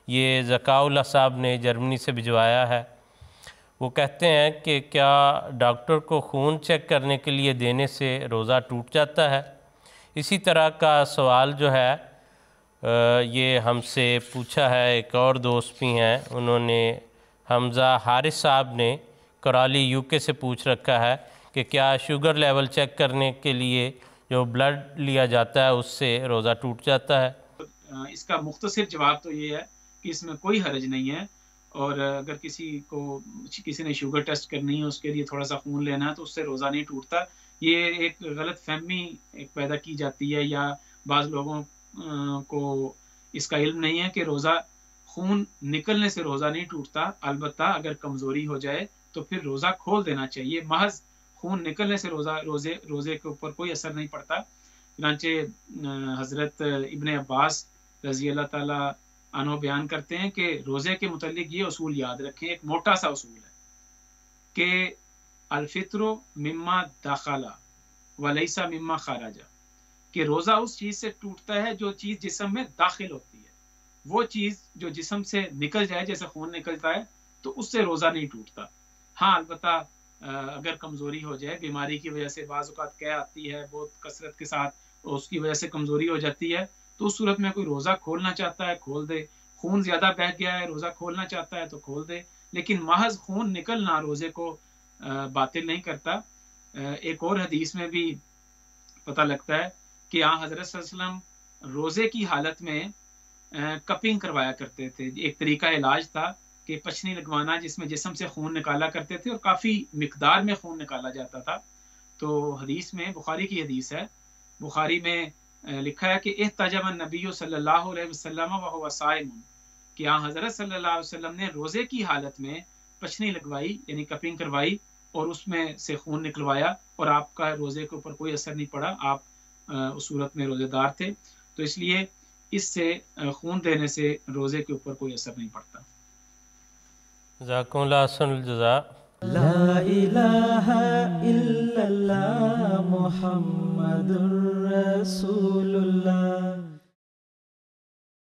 یہ ذکاء اللہ صاحب نے جرمنی سے بھجوایا ہے۔ وہ کہتے ہیں کہ کیا ڈاکٹر کو خون چیک کرنے کے لیے دینے سے روزہ ٹوٹ جاتا ہے؟ اسی طرح کا سوال جو ہے یہ ہم سے پوچھا ہے ایک اور دوست بھی ہیں، انہوں نے حمزہ حارث صاحب نے کرالی یو کے سے پوچھ رکھا ہے کہ کیا شوگر لیول چیک کرنے کے لیے جو بلڈ لیا جاتا ہے اس سے روزہ ٹوٹ جاتا ہے؟ اس کا مختصر جواب تو یہ ہے کہ اس میں کوئی حرج نہیں ہے، اور اگر کسی نے شوگر ٹیسٹ کرنی ہے، اس کے لیے تھوڑا سا خون لینا ہے تو اس سے روزہ نہیں ٹوٹتا۔ یہ ایک غلط فہمی پیدا کی جاتی ہے، یا بعض لوگوں کو اس کا علم نہیں ہے کہ خون نکلنے سے روزہ نہیں ٹوٹتا۔ البتہ اگر کمزوری ہو جائے تو پھر روزہ کھول دینا چاہیے۔ محض خون نکلنے سے روزے کے اوپر کوئی اثر نہیں پڑتا۔ چنانچہ حضرت ابن عباس رضی اللہ تعالی عنہ بیان کرتے ہیں کہ روزے کے متعلق یہ اصول یاد رکھیں، ایک موٹا سا اصول ہے کہ الفطر مما داخل ولیس مما خرج، کہ روزہ اس چیز سے ٹوٹتا ہے جو چیز جسم میں داخل ہوتی ہے۔ وہ چیز جو جسم سے نکل جائے، جیسے خون نکلتا ہے، تو اس سے روزہ نہیں ٹوٹتا۔ ہاں البتہ اگر کمزوری ہو جائے، بیماری کی وجہ سے بعض اوقات کیا آتی ہے بہت کثرت کے ساتھ، اس کی وجہ سے کمزوری ہو جاتی ہے، تو اس صورت میں کوئی روزہ کھولنا چاہتا ہے کھول دے۔ خون زیادہ بہہ گیا ہے، روزہ کھولنا چاہتا ہے تو کھول دے، لیکن محض خون نکلنا روزے کو باطل نہیں کرتا۔ ایک اور حدیث میں بھی پتہ لگتا ہے کہ حضرت صلی اللہ علیہ وسلم روزے کی حالت میں کپنگ کروایا کرتے تھے۔ ایک طریقہ علاج تھا کہ پچھنی لگوانا، جس میں جسم سے خون نکالا کرتے تھے، اور کافی مقدار میں خون نکالا جاتا تھا۔ تو حدیث میں، بخاری کی حدیث ہے، بخاری میں لکھا ہے کہ احتجم النبی صلی اللہ علیہ وسلم وهو صائم، کہ حضرت صلی اللہ علیہ وسلم نے روزے کی حالت میں پچھنی لگوائی، یعنی کپنگ کروائی، اور اس میں سے خون نکلوایا، اور آپ کا روزے کے اوپر کوئی اثر نہیں پڑا، آپ اس صورت میں روزے دار تھے۔ تو اس لیے اس سے خون دینے سے روزے کے اوپر کوئی اثر نہیں پڑتا۔ جزاکم اللہ احسن الجزاء۔ لا الہ الا اللہ محمد رسول اللہ۔